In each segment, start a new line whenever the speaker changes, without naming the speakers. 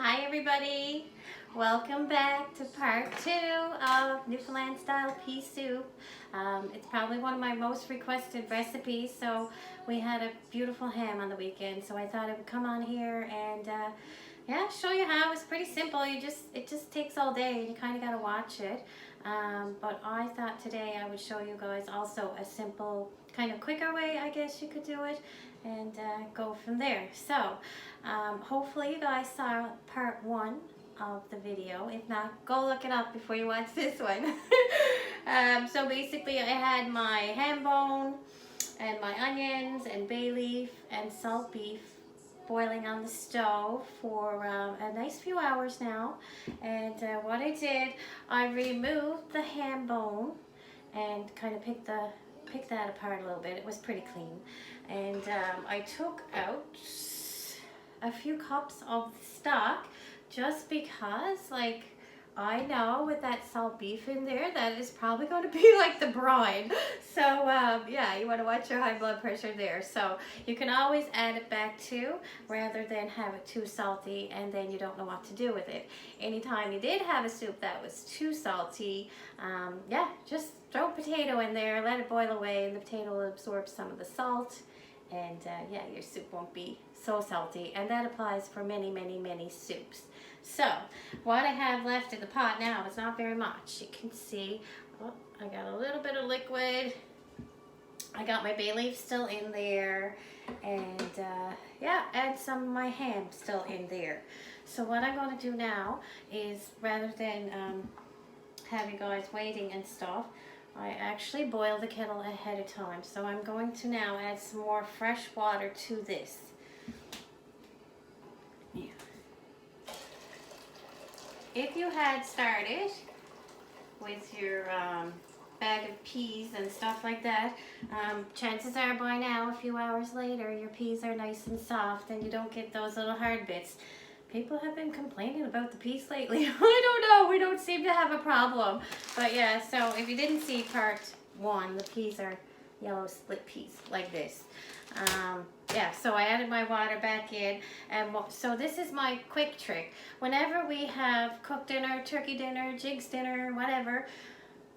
Hi everybody, welcome back to part 2 of Newfoundland style pea soup. It's probably one of my most requested recipes, so we had a beautiful ham on the weekend, so I thought I would come on here and yeah, show you how. It's pretty simple. It just takes all day and you kind of got to watch it. But I thought today I would show you guys also a simple, kind of quicker way, I guess you could do it, and go from there. So hopefully you guys saw part 1 of the video. If not, go look it up before you watch this one. So basically I had my ham bone and my onions and bay leaf and salt beef boiling on the stove for a nice few hours now. And what I did, I removed the ham bone and kind of picked that apart a little bit. It was pretty clean. And I took out a few cups of stock just because, like, I know with that salt beef in there that is probably going to be like the brine. So yeah, you want to watch your high blood pressure there. So you can always add it back too, rather than have it too salty and then you don't know what to do with it. Anytime you did have a soup that was too salty, yeah, just throw a potato in there, let it boil away, and the potato will absorb some of the salt. And yeah, your soup won't be so salty, and that applies for many, many, many soups. So what I have left in the pot now is not very much. You can see, oh, I got a little bit of liquid. I got my bay leaf still in there, and yeah, and some of my ham still in there. So what I'm going to do now is, rather than have you guys waiting and stuff, I actually boil the kettle ahead of time. So I'm going to now add some more fresh water to this. Yeah. If you had started with your bag of peas and stuff like that, chances are by now, a few hours later, your peas are nice and soft and you don't get those little hard bits. People have been complaining about the peas lately. I don't know, we don't seem to have a problem. But yeah, so if you didn't see part 1, the peas are yellow split peas like this. Yeah, so I added my water back in, and so this is my quick trick. Whenever we have cooked dinner, turkey dinner, jigs dinner, whatever,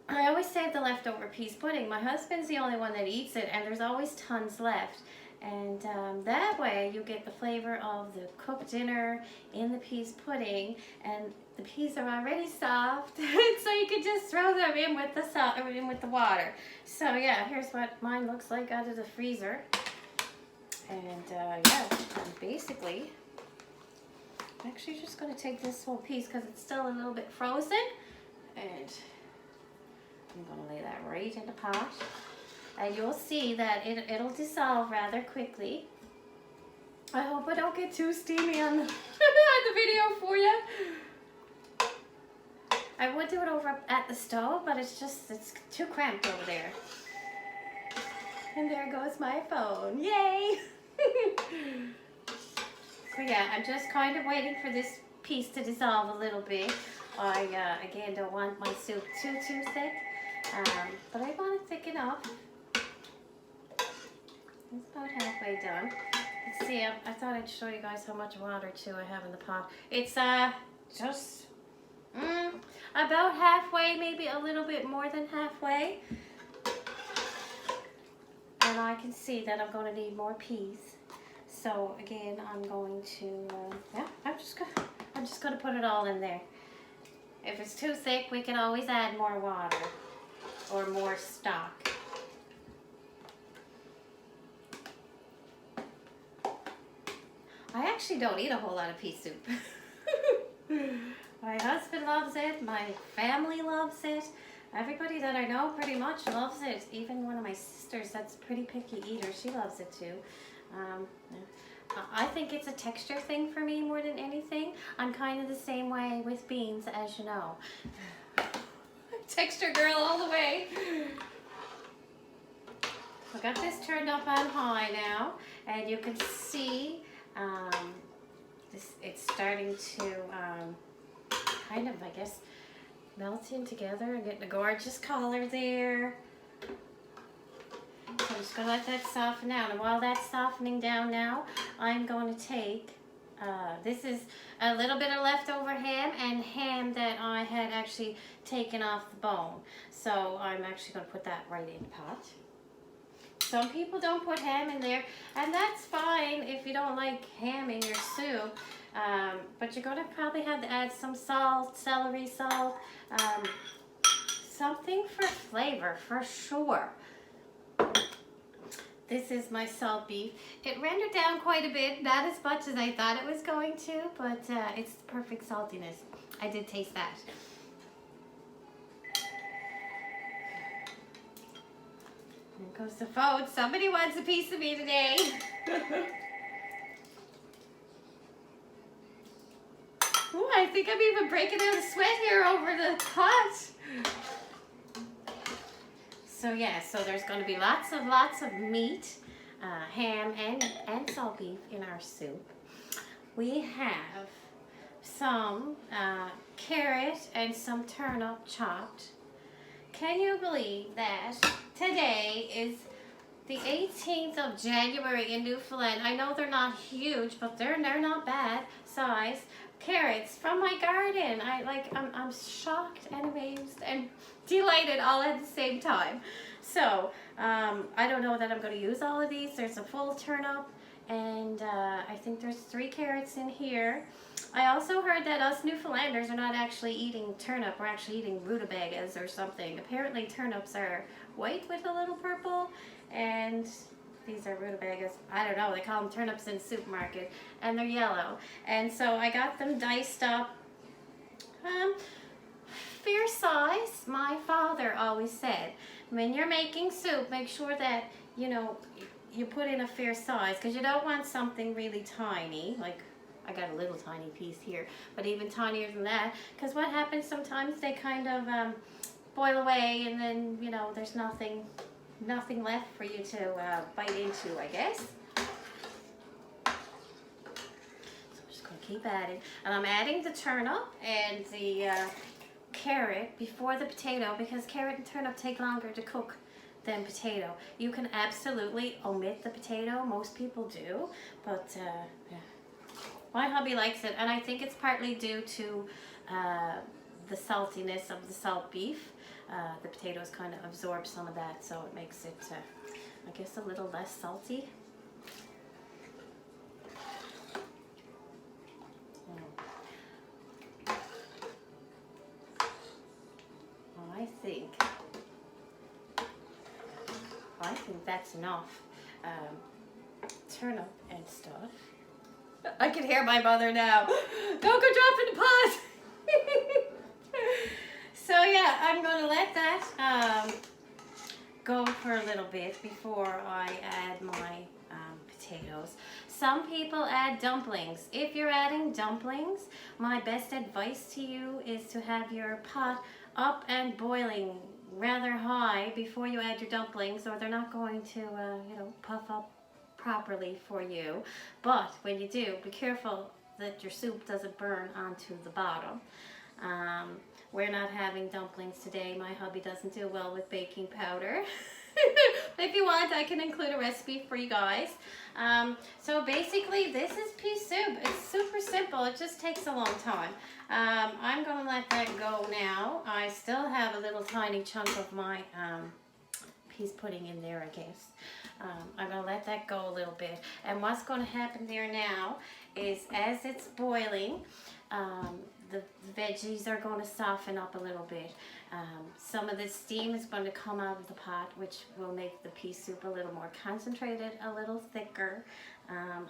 I always save the leftover peas pudding. My husband's the only one that eats it, and there's always tons left. And that way you get the flavor of the cooked dinner in the peas pudding, and the peas are already soft, so you can just throw them in with the salt, in with the water. So yeah, here's what mine looks like out of the freezer. And yeah, I'm basically actually just going to take this whole piece because it's still a little bit frozen, and I'm going to lay that right in the pot. And you'll see that it'll dissolve rather quickly. I hope I don't get too steamy on the, on the video for you. I would do it over at the stove, but it's too cramped over there. And there goes my phone. Yay! So yeah, I'm just kind of waiting for this piece to dissolve a little bit. I, again, don't want my soup too thick, but I want it thick enough. It's about halfway done. Let's see, I thought I'd show you guys how much water too I have in the pot. It's just about halfway, maybe a little bit more than halfway. And I can see that I'm going to need more peas. So again, I'm going to, yeah, I'm just going to put it all in there. If it's too thick, we can always add more water or more stock. I actually don't eat a whole lot of pea soup. My husband loves it, my family loves it. Everybody that I know pretty much loves it. Even one of my sisters that's a pretty picky eater, she loves it too. I think it's a texture thing for me more than anything. I'm kind of the same way with beans, as you know. Texture girl all the way. I got this turned up on high now, and you can see it's starting to kind of, I guess, melt in together and getting a gorgeous color there. So I'm just going to let that soften out. And while that's softening down now, I'm going to take This is a little bit of leftover ham and ham that I had actually taken off the bone. So I'm actually going to put that right in the pot. Some people don't put ham in there, and that's fine if you don't like ham in your soup. But you're going to probably have to add some salt, celery salt, something for flavor for sure. This is my salt beef. It rendered down quite a bit, not as much as I thought it was going to, but it's the perfect saltiness. I did taste that. There goes the phone. Somebody wants a piece of me today. Ooh, I think I'm even breaking out a sweat here over the pot. So yeah, so there's going to be lots of meat, ham and salt beef in our soup. We have some carrot and some turnip chopped. Can you believe that today is the 18th of January in Newfoundland? I know they're not huge, but they're not bad size. Carrots from my garden. I'm shocked and amazed and delighted all at the same time. So I don't know that I'm going to use all of these. There's a full turnip, and I think there's 3 carrots in here. I also heard that us Newfoundlanders are not actually eating turnip. We're actually eating rutabagas or something. Apparently turnips are white with a little purple, and these are rutabagas. I don't know. They call them turnips in the supermarket, and they're yellow. And so I got them diced up. Fair size. My father always said, when you're making soup, make sure that, you know, you put in a fair size, because you don't want something really tiny. Like, I got a little tiny piece here, but even tinier than that, because what happens sometimes, they kind of boil away, and then, you know, there's nothing left for you to bite into, I guess. So I'm just going to keep adding. And I'm adding the turnip and the carrot before the potato, because carrot and turnip take longer to cook than potato. You can absolutely omit the potato. Most people do, but yeah. My hubby likes it, and I think it's partly due to the saltiness of the salt beef. The potatoes kind of absorb some of that, so it makes it, I guess, a little less salty. I think that's enough turnip and stuff. I can hear my mother now. Don't go dropping the pot. So yeah, I'm going to let that go for a little bit before I add my potatoes. Some people add dumplings. If you're adding dumplings, my best advice to you is to have your pot up and boiling rather high before you add your dumplings, or they're not going to you know, puff up properly for you. But when you do, be careful that your soup doesn't burn onto the bottom. We're not having dumplings today. My hubby doesn't do well with baking powder. If you want, I can include a recipe for you guys. So basically, this is pea soup. It's super simple. It just takes a long time. I'm going to let that go now. I still have a little tiny chunk of my peas pudding in there, I guess. I'm going to let that go a little bit. And what's going to happen there now is, as it's boiling, the veggies are going to soften up a little bit. Some of the steam is going to come out of the pot, which will make the pea soup a little more concentrated, a little thicker.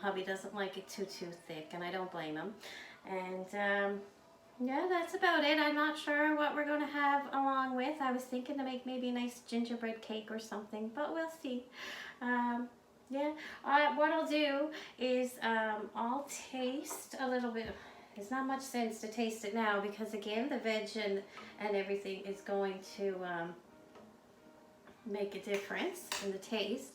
Hubby doesn't like it too thick, and I don't blame him. And yeah, that's about it. I'm not sure what we're going to have along with. I was thinking to make maybe a nice gingerbread cake or something, but we'll see. Yeah, what I'll do is I'll taste a little bit. There's not much sense to taste it now, because again, the veg and everything is going to make a difference in the taste.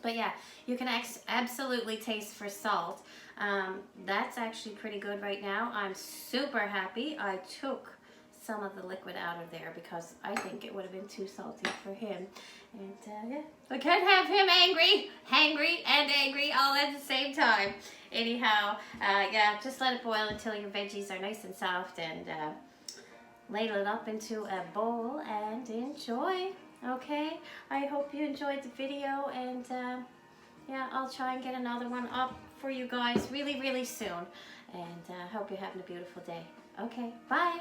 But yeah, you can absolutely taste for salt. That's actually pretty good right now. I'm super happy. I took some of the liquid out of there because I think it would have been too salty for him. And yeah, I can't have him hangry and angry all at the same time. Anyhow, yeah, just let it boil until your veggies are nice and soft, and ladle it up into a bowl and enjoy. Okay, I hope you enjoyed the video, and yeah, I'll try and get another one up for you guys really, really soon. And I hope you're having a beautiful day. Okay, bye.